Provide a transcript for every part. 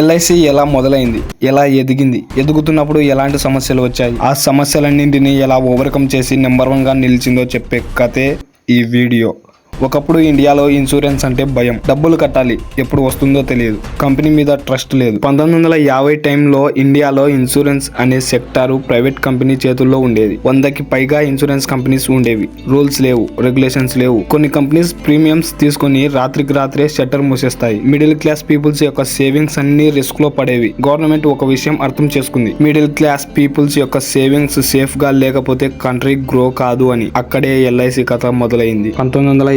LIC ఎలా మొదలైంది, ఎలా ఎదిగింది, ఎదుగుతున్నప్పుడు ఎలాంటి సమస్యలు వచ్చాయి, ఆ సమస్యలన్నింటినీ ఎలా ఓవర్కమ్ చేసి నెంబర్ 1గా నిలిచిందో చెప్పే కథే ఈ వీడియో. ఒకప్పుడు ఇండియాలో ఇన్సూరెన్స్ అంటే భయం. డబ్బులు కట్టాలి, ఎప్పుడు వస్తుందో తెలియదు, కంపెనీ మీద ట్రస్ట్ లేదు. 1950 టైంలో ఇండియాలో ఇన్సూరెన్స్ అనే సెక్టారు ప్రైవేట్ కంపెనీ చేతుల్లో ఉండేది. 100కి పైగా ఇన్సూరెన్స్ కంపెనీస్ ఉండేవి. రూల్స్ లేవు, రెగ్యులేషన్స్ లేవు. కొన్ని కంపెనీస్ ప్రీమియమ్స్ తీసుకుని రాత్రికి రాత్రే షట్టర్ మూసేస్తాయి. మిడిల్ క్లాస్ పీపుల్స్ యొక్క సేవింగ్స్ అన్ని రిస్క్ లో పడేవి. గవర్నమెంట్ ఒక విషయం అర్థం చేసుకుంది, మిడిల్ క్లాస్ పీపుల్స్ యొక్క సేవింగ్స్ సేఫ్ గా లేకపోతే కంట్రీ గ్రో కాదు అని. అక్కడే ఎల్ఐసి కథ మొదలైంది.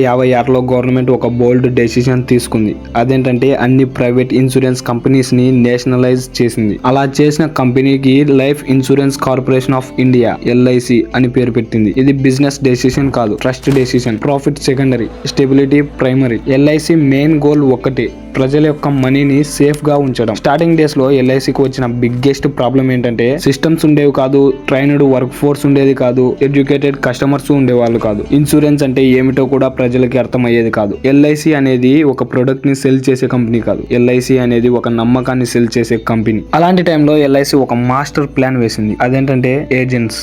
1956లో గవర్నమెంట్ ఒక బోల్డ్ డెసిషన్ తీసుకుంది. అదేంటంటే అన్ని ప్రైవేట్ ఇన్సూరెన్స్ కంపెనీస్ ని నేషనలైజ్ చేసింది. అలా చేసిన కంపెనీకి life insurance corporation of India LIC అని పేరు పెట్టింది. ఇది బిజినెస్ డెసిషన్ కాదు, trust decision. Profit secondary, stability primary. LIC main goal ఒక్కటే, ప్రజల యొక్క మనీని సేఫ్ గా ఉంచడం. స్టార్టింగ్ డేస్ లో ఎల్ఐసికి వచ్చిన బిగ్గెస్ట్ ప్రాబ్లం ఏంటంటే సిస్టమ్స్ ఉండేవి కాదు, ట్రైన్డ్ వర్క్ ఫోర్స్ ఉండేది కాదు, ఎడ్యుకేటెడ్ కస్టమర్స్ ఉండేవాళ్ళు కాదు. ఇన్సూరెన్స్ అంటే ఏమిటో కూడా ప్రజలకి అర్థమయ్యేది కాదు. ఎల్ఐసి అనేది ఒక ప్రొడక్ట్ ని సెల్ చేసే కంపెనీ కాదు, ఎల్ఐసి అనేది ఒక నమ్మకాన్ని సెల్ చేసే కంపెనీ. అలాంటి టైంలో ఎల్ఐసి ఒక మాస్టర్ ప్లాన్ వేసింది. అదేంటంటే ఏజెంట్స్.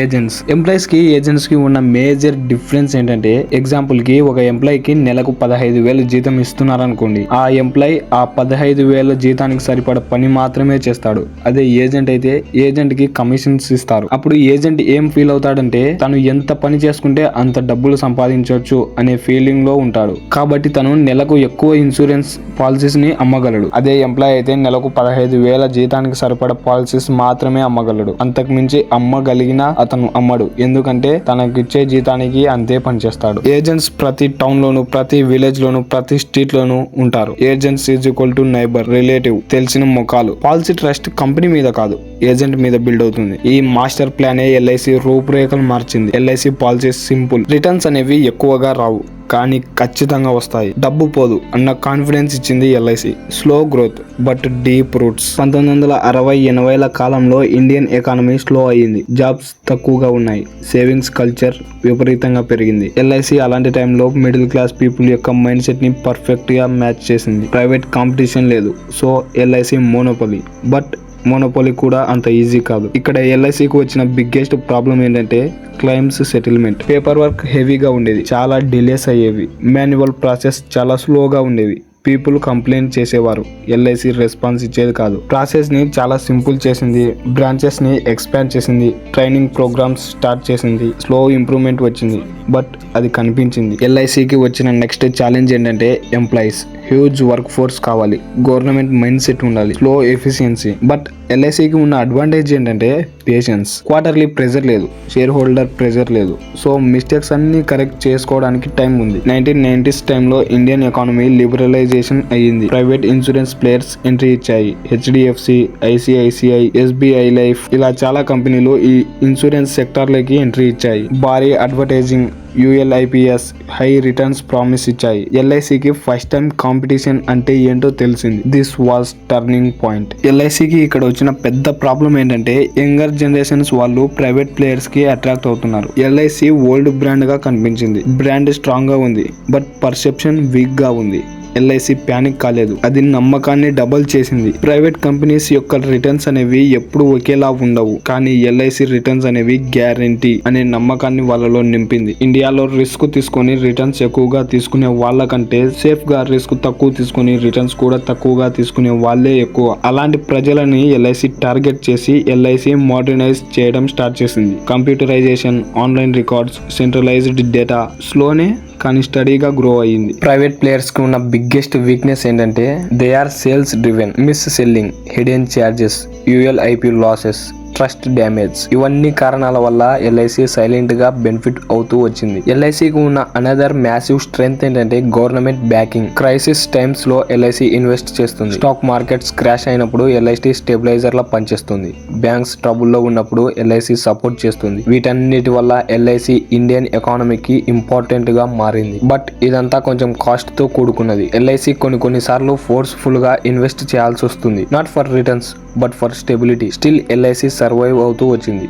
ఏజెంట్స్. ఎంప్లాయీస్ కి ఏజెంట్స్ కి ఉన్న మేజర్ డిఫరెన్స్ ఏంటంటే, ఎగ్జాంపుల్ కి ఒక ఎంప్లాయీకి నెలకు 15,000 జీతం ఇస్తున్నారనుకోండి, ఆ ఎంప్లాయీ ఆ 15,000 జీతానికి సరిపడ పని మాత్రమే చేస్తాడు. అదే ఏజెంట్ అయితే ఏజెంట్ కి కమిషన్స్ ఇస్తారు. అప్పుడు ఏజెంట్ ఏం ఫీల్ అవుతాడంటే, తను ఎంత పని చేసుకుంటే అంత డబ్బులు సంపాదించవచ్చు అనే ఫీలింగ్ లో ఉంటాడు. కాబట్టి తను నెలకు ఎక్కువ ఇన్సూరెన్స్ పాలసీస్ ని అమ్మగలడు. అదే ఎంప్లాయీ అయితే నెలకు 15,000 జీతానికి సరిపడ పాలసీస్ మాత్రమే అమ్మగలడు. అంతకు మించి అమ్మగలిగినా అతను అమ్మడు, ఎందుకంటే తనకిచ్చే జీతానికి అంతే పని చేస్తాడు. ఏజెంట్స్ ప్రతి టౌన్ లోను, ప్రతి విలేజ్ లోను, ప్రతి స్ట్రీట్ లోను ఉంటారు. Agents is equal to neighbour, relative, తెలిసిన ముఖాలు. పాలసీ ట్రస్ట్ కంపెనీ మీద కాదు, ఏజెంట్ మీద బిల్డ్ అవుతుంది. ఈ మాస్టర్ ప్లానే ఎల్ఐసి రూపురేఖలు మార్చింది. ఎల్ఐసి పాలసీస్ సింపుల్, రిటర్న్స్ అనేవి ఎక్కువగా రావు కానీ ఖచ్చితంగా వస్తాయి, డబ్బు పోదు అన్న కాన్ఫిడెన్స్ ఇచ్చింది LIC. Slow growth but deep roots. 1960-80ల కాలంలో ఇండియన్ ఎకానమీ స్లో అయ్యింది, జాబ్స్ తక్కువగా ఉన్నాయి, సేవింగ్స్ కల్చర్ విపరీతంగా పెరిగింది. ఎల్ఐసి అలాంటి టైంలో మిడిల్ క్లాస్ పీపుల్ యొక్క మైండ్ సెట్ ని పర్ఫెక్ట్ గా మ్యాచ్ చేసింది. ప్రైవేట్ కాంపిటీషన్ లేదు, so LIC monopoly. But monopoly కూడా అంత ఈజీ కాదు. ఇక్కడ ఎల్ఐసికి వచ్చిన బిగ్గెస్ట్ ప్రాబ్లం ఏంటంటే క్లెయిమ్స్ సెటిల్మెంట్. పేపర్ వర్క్ హెవీగా ఉండేది, చాలా డిలేస్ అయ్యేవి, మాన్యువల్ ప్రాసెస్ చాలా స్లోగా ఉండేవి. పీపుల్ కంప్లైంట్ చేసేవారు, ఎల్ఐసి రెస్పాన్స్ ఇచ్చేది కాదు. ప్రాసెస్ ని చాలా సింపుల్ చేసింది, బ్రాంచెస్ ని ఎక్స్పాండ్ చేసింది, ట్రైనింగ్ ప్రోగ్రామ్స్ స్టార్ట్ చేసింది, స్లో ఇంప్రూవ్మెంట్ వచ్చింది. బట్ అది కనిపించింది. ఎల్ఐసికి వచ్చిన నెక్స్ట్ ఛాలెంజ్ ఏంటంటే ఎంప్లాయీస్. హ్యూజ్ వర్క్ ఫోర్స్ కావాలి, గవర్నమెంట్ మైండ్ సెట్ ఉండాలి, స్లో ఎఫిషియన్సీ. బట్ ఎల్ఐసికి ఉన్న అడ్వాంటేజ్ ఏంటంటే పేషెన్స్. క్వార్టర్లీ ప్రెజర్ లేదు, షేర్ హోల్డర్ ప్రెజర్ లేదు, సో మిస్టేక్స్ అన్ని కరెక్ట్ చేసుకోవడానికి టైం ఉంది. 1990s టైంలో ఇండియన్ ఎకానమీ లిబరలైజేషన్ అయ్యింది. ప్రైవేట్ ఇన్సూరెన్స్ ప్లేయర్స్ ఎంట్రీ ఇచ్చాయి. హెచ్డిఎఫ్సి, ఐసిఐసిఐ, ఎస్బిఐ లైఫ్, ఇలా చాలా కంపెనీలు ఈ ఇన్సూరెన్స్ సెక్టార్లోకి ఎంట్రీ ఇచ్చాయి. భారీ advertising, ULIPs, high returns promise ఇచ్చాయి. ఎల్ఐసికి ఫస్ట్ టైం కాంపిటీషన్ అంటే ఏంటో తెలిసింది. This was turning point. ఎల్ఐసికి ఇక్కడ వచ్చిన పెద్ద ప్రాబ్లం ఏంటంటే యంగర్ జనరేషన్స్ వాళ్ళు ప్రైవేట్ ప్లేయర్స్ కి అట్రాక్ట్ అవుతున్నారు. ఎల్ఐసి ఓల్డ్ బ్రాండ్ గా కనిపించింది. బ్రాండ్ స్ట్రాంగ్ గా ఉంది, బట్ పర్సెప్షన్ వీక్ గా ఉంది. ఎల్ఐసి ప్యానిక్ కాలేదు, అది నమ్మకాన్ని డబల్ చేసింది. ప్రైవేట్ కంపెనీస్ యొక్క రిటర్న్స్ అనేవి ఎప్పుడు ఒకేలా ఉండవు, కానీ ఎల్ఐసి రిటర్న్స్ అనేవి గ్యారంటీ అనే నమ్మకాన్ని వాళ్ళలో నింపింది. ఇండియాలో రిస్క్ తీసుకొని రిటర్న్స్ ఎక్కువగా తీసుకునే వాళ్ళకంటే సేఫ్ గా రిస్క్ తక్కువ తీసుకుని రిటర్న్స్ కూడా తక్కువగా తీసుకునే వాళ్ళే ఎక్కువ. అలాంటి ప్రజలని ఎల్ఐసి టార్గెట్ చేసి ఎల్ఐసి మోడర్నైజ్ చేయడం స్టార్ట్ చేసింది. Computerisation, online records, centralised data. స్లోనే కానీ స్టడీగా గ్రో అయ్యింది. ప్రైవేట్ ప్లేయర్స్ కి ఉన్న బిగ్గెస్ట్ వీక్నెస్ ఏంటంటే they are sales driven, mis selling, hidden charges, ULIP losses, trust damage. ఇవన్నీ కారణాల వల్ల ఎల్ఐసి సైలెంట్ గా బెనిఫిట్ అవుతూ వచ్చింది. ఎల్ఐసికి ఉన్న అనదర్ మ్యాసివ్ స్ట్రెంగ్త్ ఏంటంటే గవర్నమెంట్ బ్యాకింగ్. క్రైసిస్ టైమ్స్ లో ఎల్ఐసి ఇన్వెస్ట్ చేస్తుంది. స్టాక్ మార్కెట్స్ క్రాష్ అయినప్పుడు ఎల్ఐసి స్టెబిలైజర్ లా పనిచేస్తుంది. బ్యాంక్స్ ట్రబుల్లో ఉన్నప్పుడు ఎల్ఐసి సపోర్ట్ చేస్తుంది. వీటన్నిటి వల్ల ఎల్ఐసి ఇండియన్ ఎకానమీకి ఇంపార్టెంట్ గా మారింది. బట్ ఇదంతా కొంచెం కాస్ట్ తో కూడుకున్నది. ఎల్ఐసి కొన్నిసార్లు ఫోర్స్ఫుల్ గా ఇన్వెస్ట్ చేయాల్సి వస్తుంది, not for returns but for stability. Still LIC survive అవుతూ వచ్చింది.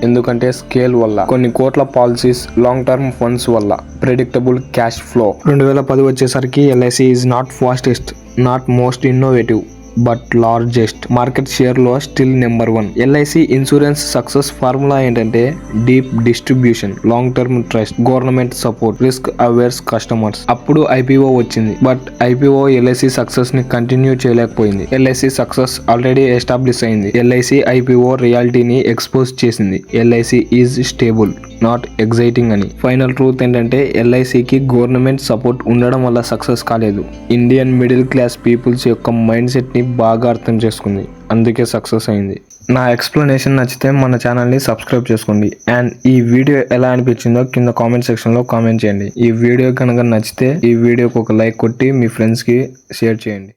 ఎందుకంటే స్కేల్ వల్ల, కొన్ని కోట్ల పాలసీస్, లాంగ్ టర్మ్ ఫండ్స్ వల్ల, ప్రెడిక్టబుల్ క్యాష్ ఫ్లో. 2010 వచ్చేసరికి LIC is not fastest, not most innovative, but largest market share లో still number 1. LIC insurance success formula ఏంటంటే deep distribution, long term trust, government support, risk averse customers. అప్పుడు IPO వచ్చింది, but IPO LIC success ని continue చేయలేకపోయింది. LIC success already establish అయింది. LIC IPO రియాలిటీని expose చేసింది. LIC is stable, not exciting అని. Final truth ఏంటంటే ఎల్ఐసికి government support ఉండడం వల్ల సక్సెస్ కాలేదు. ఇండియన్ మిడిల్ క్లాస్ పీపుల్స్ యొక్క మైండ్ సెట్ ని బాగా అర్థం చేసుకుంది, అందుకే సక్సెస్ అయింది. నా ఎక్స్ప్లెనేషన్ నచ్చితే మన ఛానల్ని సబ్స్క్రైబ్ చేసుకోండి. అండ్ ఈ వీడియో ఎలా అనిపించిందో కింద కామెంట్ సెక్షన్లో కామెంట్ చేయండి. ఈ వీడియో కనుక నచ్చితే ఈ వీడియోకి ఒక లైక్ కొట్టి మీ ఫ్రెండ్స్కి షేర్ చేయండి.